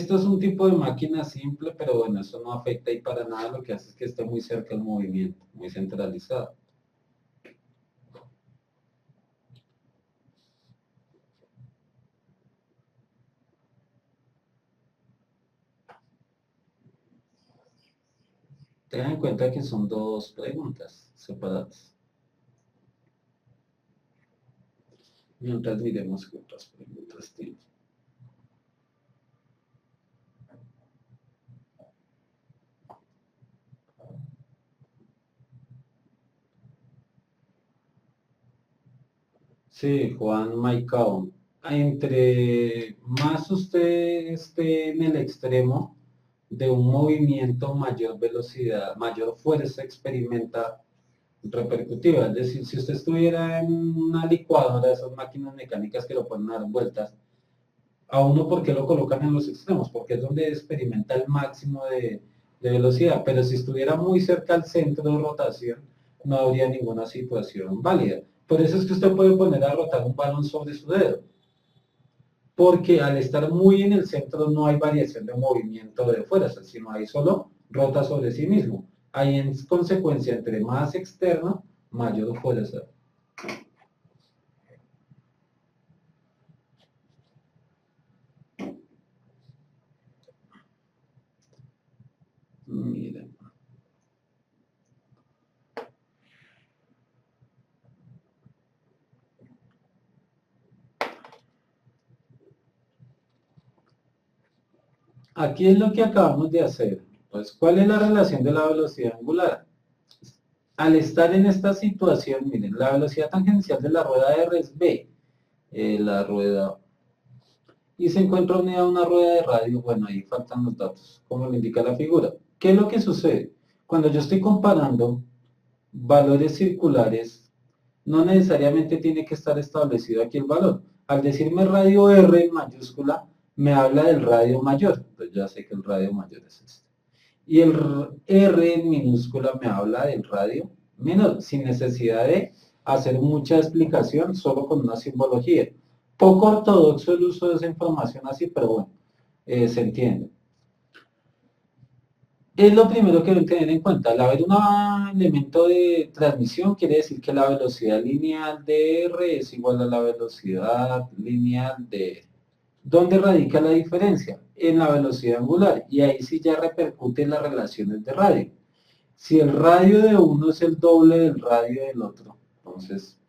Esto es un tipo de máquina simple, pero bueno, eso no afecta y para nada, lo que hace es que esté muy cerca del movimiento, muy centralizado. Tengan en cuenta que son dos preguntas separadas. Mientras miremos qué otras preguntas tiene. Sí, Juan Maicao. Entre más usted esté en el extremo de un movimiento, mayor velocidad, mayor fuerza experimenta repercutiva. Es decir, si usted estuviera en una licuadora de esas máquinas mecánicas que lo pueden dar vueltas, a uno, ¿por qué lo colocan en los extremos? Porque es donde experimenta el máximo de velocidad. Pero si estuviera muy cerca al centro de rotación, no habría ninguna situación válida. Por eso es que usted puede poner a rotar un balón sobre su dedo. Porque al estar muy en el centro no hay variación de movimiento de fuerza, sino ahí solo rota sobre sí mismo. Ahí en consecuencia, entre más externo, mayor fuerza. Miren. Aquí es lo que acabamos de hacer. Pues, ¿cuál es la relación de la velocidad angular? Al estar en esta situación, miren, la velocidad tangencial de la rueda R es B, la rueda, y se encuentra unida a una rueda de radio. Bueno, ahí faltan los datos, como lo indica la figura. ¿Qué es lo que sucede? Cuando yo estoy comparando valores circulares, no necesariamente tiene que estar establecido aquí el valor. Al decirme radio R en mayúscula, me habla del radio mayor. Pues ya sé que el radio mayor es este. Y el R en minúscula me habla del radio menor, sin necesidad de hacer mucha explicación, solo con una simbología. Poco ortodoxo el uso de esa información así, pero bueno, se entiende. Es lo primero que deben tener en cuenta. Al haber un elemento de transmisión, quiere decir que la velocidad lineal de R es igual a la velocidad lineal de R. ¿Dónde radica la diferencia? En la velocidad angular. Y ahí sí ya repercute en las relaciones de radio. Si el radio de uno es el doble del radio del otro, entonces,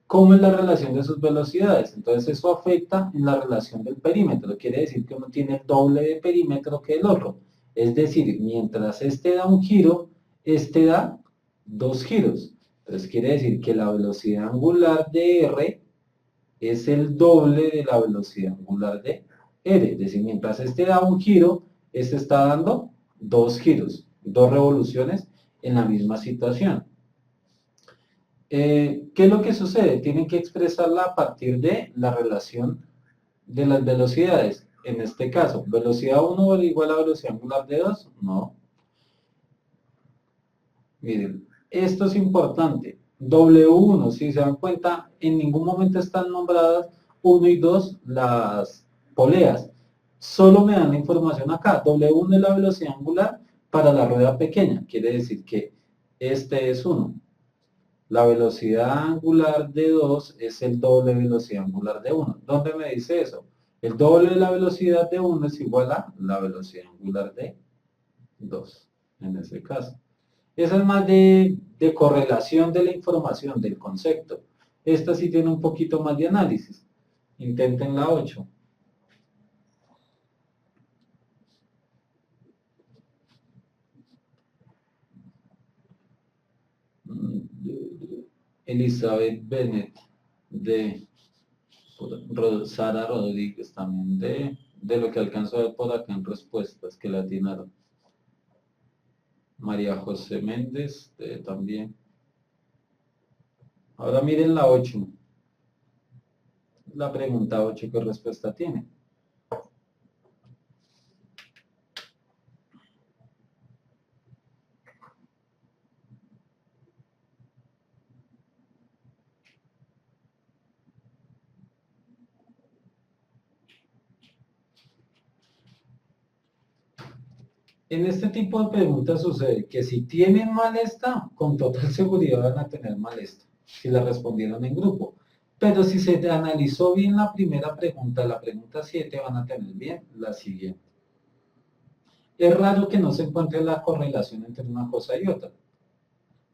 ¿cómo es la relación de sus velocidades? Entonces eso afecta en la relación del perímetro. Quiere decir que uno tiene el doble de perímetro que el otro. Es decir, mientras este da un giro, este da dos giros. Entonces quiere decir que la velocidad angular de R es el doble de la velocidad angular de R. Es decir, mientras este da un giro, este está dando dos giros, dos revoluciones en la misma situación. ¿Qué es lo que sucede? Tienen que expresarla a partir de la relación de las velocidades. En este caso, velocidad 1 igual a velocidad angular de 2. No. Miren, esto es importante. W1, si se dan cuenta, en ningún momento están nombradas 1 y 2 las poleas. Solo me dan la información acá. W1 es la velocidad angular para la rueda pequeña. Quiere decir que este es 1. La velocidad angular de 2 es el doble de velocidad angular de 1. ¿Dónde me dice eso? El doble de la velocidad de 1 es igual a la velocidad angular de 2, en ese caso. Esa es más de correlación de la información, del concepto. Esta sí tiene un poquito más de análisis. Intenten la 8. Elizabeth Bennett, de Sara Rodríguez también, de lo que alcanzó a ver por acá en respuestas que le atinaron. María José Méndez, también. Ahora miren la 8. La pregunta 8, ¿qué respuesta tiene? En este tipo de preguntas sucede que si tienen mal esta, con total seguridad van a tener mal esta, si la respondieron en grupo. Pero si se analizó bien la primera pregunta, la pregunta 7, van a tener bien la siguiente. Es raro que no se encuentre la correlación entre una cosa y otra.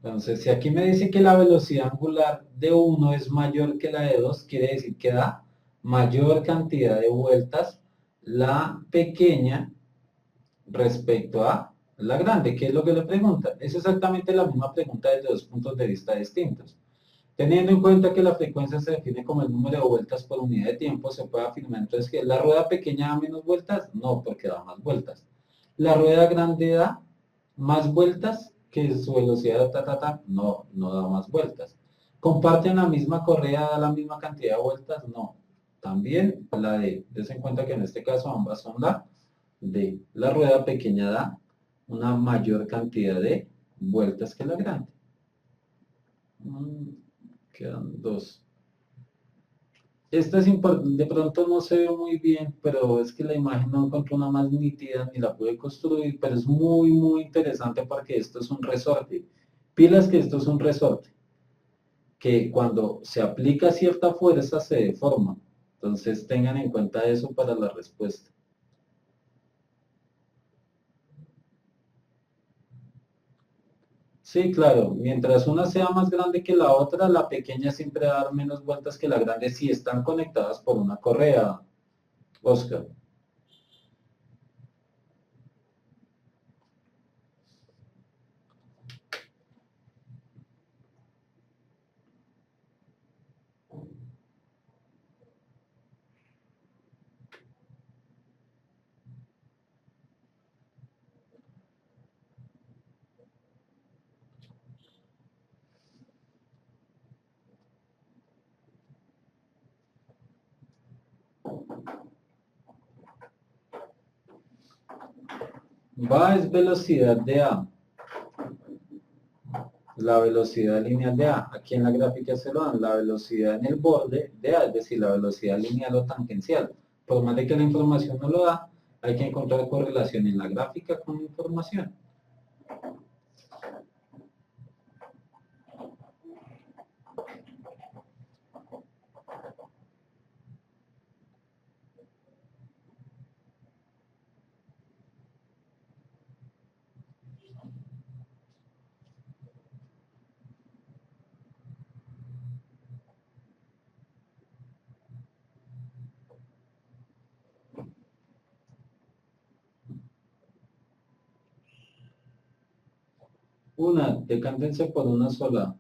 Entonces, si aquí me dice que la velocidad angular de 1 es mayor que la de 2, quiere decir que da mayor cantidad de vueltas la pequeña respecto a la grande. ¿Qué es lo que le pregunta? Es exactamente la misma pregunta desde dos puntos de vista distintos. Teniendo en cuenta que la frecuencia se define como el número de vueltas por unidad de tiempo, se puede afirmar entonces que la rueda pequeña da menos vueltas. No, porque da más vueltas. La rueda grande da más vueltas que su velocidad, no, no da más vueltas. ¿Comparten la misma correa, da la misma cantidad de vueltas? No. También la D. Des en cuenta que en este caso ambas son la D. La rueda pequeña da una mayor cantidad de vueltas que la grande. Quedan dos. Esta es importante, de pronto no se ve muy bien, pero es que la imagen no encontré una más nítida ni la pude construir, pero es muy, muy interesante porque esto es un resorte. Pilas que esto es un resorte, que cuando se aplica cierta fuerza se deforma. Entonces tengan en cuenta eso para la respuesta. Sí, claro, mientras una sea más grande que la otra, la pequeña siempre va a dar menos vueltas que la grande si están conectadas por una correa, Oscar. Va es velocidad de A, la velocidad lineal de A. Aquí en la gráfica se lo dan la velocidad en el borde de A, es decir, la velocidad lineal o tangencial. Por más de que la información no lo da, hay que encontrar correlación en la gráfica con la información. Una, decántense por una sola.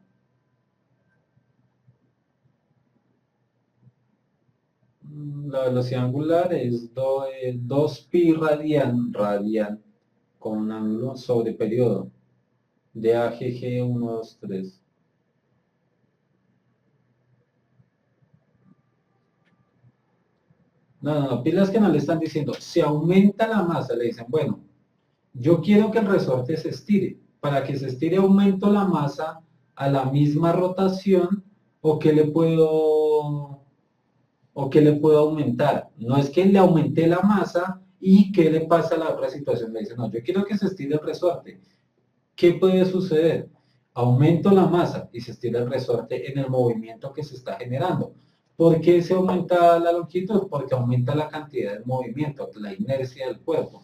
La velocidad angular es 2 pi radian con un ángulo sobre periodo de AGG 1, 2, 3. No, no, no, pilas que no le están diciendo, si aumenta la masa, le dicen, bueno, yo quiero que el resorte se estire. Para que se estire aumento la masa a la misma rotación o que le puedo aumentar. No es que le aumente la masa y qué le pasa a la otra situación. Le dice, no, yo quiero que se estire el resorte. ¿Qué puede suceder? Aumento la masa y se estira el resorte en el movimiento que se está generando. ¿Por qué se aumenta la longitud? Porque aumenta la cantidad de movimiento, la inercia del cuerpo.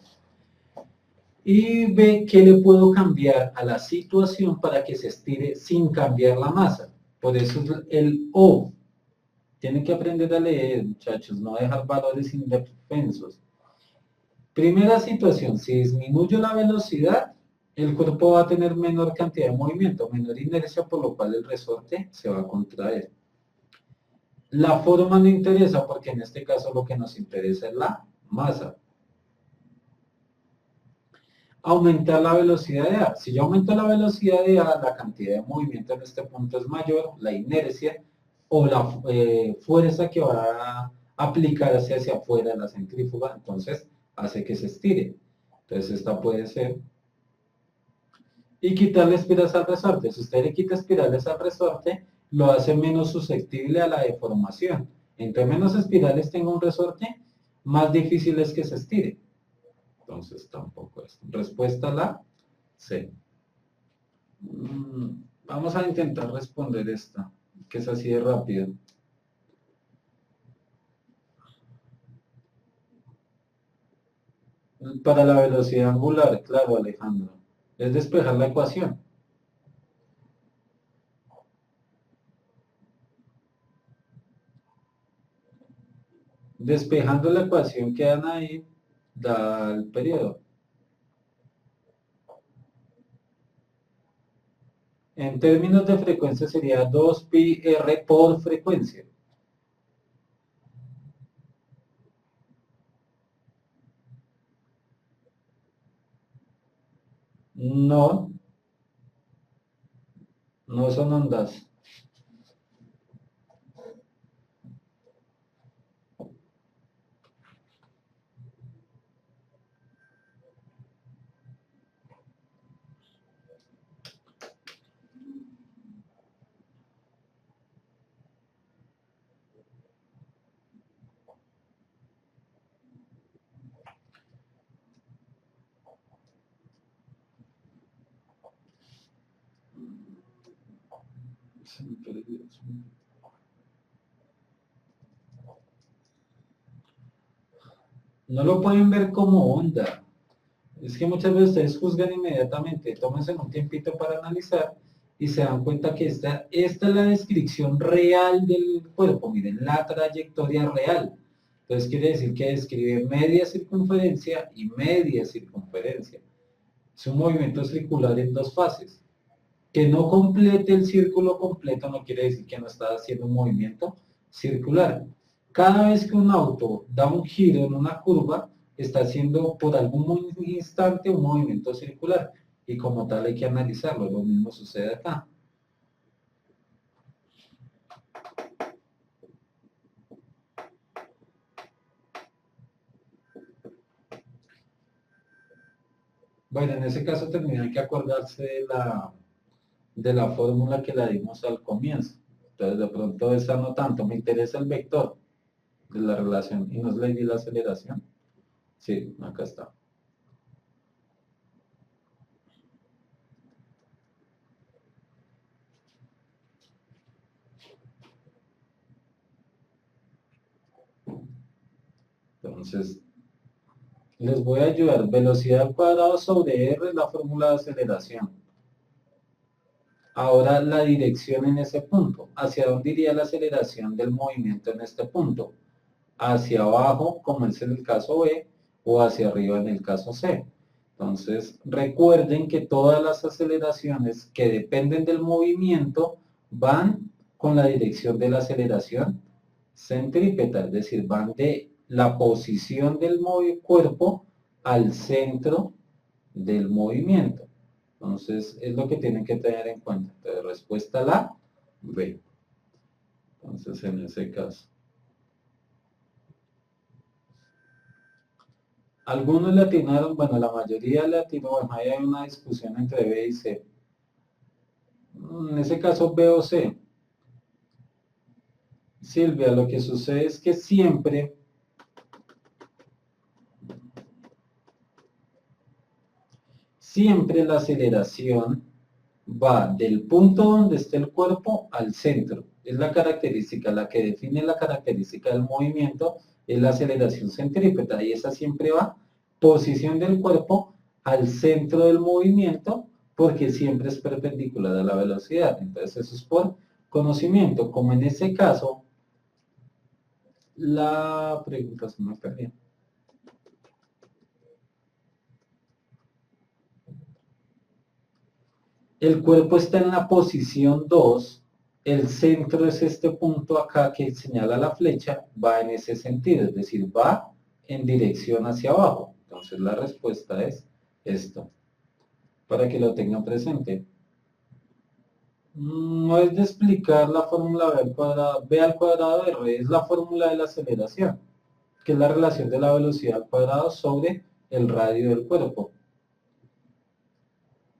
Y ve qué le puedo cambiar a la situación para que se estire sin cambiar la masa. Por eso es el O. Tienen que aprender a leer, muchachos, no dejar valores indefensos. Primera situación, si disminuyo la velocidad, el cuerpo va a tener menor cantidad de movimiento, menor inercia, por lo cual el resorte se va a contraer. La forma no interesa porque en este caso lo que nos interesa es la masa. Aumentar la velocidad de A. Si yo aumento la velocidad de A, la cantidad de movimiento en este punto es mayor, la inercia o la fuerza que va a aplicar hacia afuera de la centrífuga, entonces hace que se estire. Entonces esta puede ser. Y quitarle espirales al resorte. Si usted le quita espirales al resorte, lo hace menos susceptible a la deformación. Entre menos espirales tenga un resorte, más difícil es que se estire. Entonces tampoco es. Respuesta la C. Vamos a intentar responder esta, que es así de rápido. Para la velocidad angular, claro, Alejandro, es despejar la ecuación. Despejando la ecuación quedan ahí, da el periodo. En términos de frecuencia sería 2pi r por frecuencia. No, no son ondas. No lo pueden ver como onda. Es que muchas veces ustedes juzgan inmediatamente, tómense un tiempito para analizar y se dan cuenta que esta es la descripción real del cuerpo, miren, la trayectoria real. Entonces quiere decir que describe media circunferencia y media circunferencia. Es un movimiento circular en dos fases. Que no complete el círculo completo no quiere decir que no está haciendo un movimiento circular. Cada vez que un auto da un giro en una curva, está haciendo por algún instante un movimiento circular y como tal hay que analizarlo. Lo mismo sucede acá. Bueno, en ese caso tendrían que acordarse de la fórmula que la dimos al comienzo. Entonces de pronto esa no tanto, me interesa el vector de la relación y nos leí la aceleración. Sí, acá está. Entonces, les voy a ayudar. Velocidad al cuadrado sobre R es la fórmula de aceleración. Ahora la dirección en ese punto. ¿Hacia dónde iría la aceleración del movimiento en este punto? Hacia abajo, como es en el caso B, o hacia arriba en el caso C. Entonces, recuerden que todas las aceleraciones que dependen del movimiento van con la dirección de la aceleración centrípeta, es decir, van de la posición del cuerpo al centro del movimiento. Entonces, es lo que tienen que tener en cuenta. Entonces, respuesta la B. Entonces, en ese caso. Algunos le atinaron, bueno, la mayoría le atinó, bueno, ahí hay una discusión entre B y C. En ese caso, B o C. Silvia, lo que sucede es que siempre la aceleración va del punto donde esté el cuerpo al centro. Es la característica, la que define la característica del movimiento, es la aceleración centrípeta, y esa siempre va posición del cuerpo al centro del movimiento, porque siempre es perpendicular a la velocidad. Entonces eso es por conocimiento. Como en ese caso, la pregunta se me perdió. El cuerpo está en la posición 2, el centro es este punto acá que señala la flecha, va en ese sentido, es decir, va en dirección hacia abajo. Entonces la respuesta es esto, para que lo tengan presente. No es de explicar la fórmula B al cuadrado de R, es la fórmula de la aceleración, que es la relación de la velocidad al cuadrado sobre el radio del cuerpo.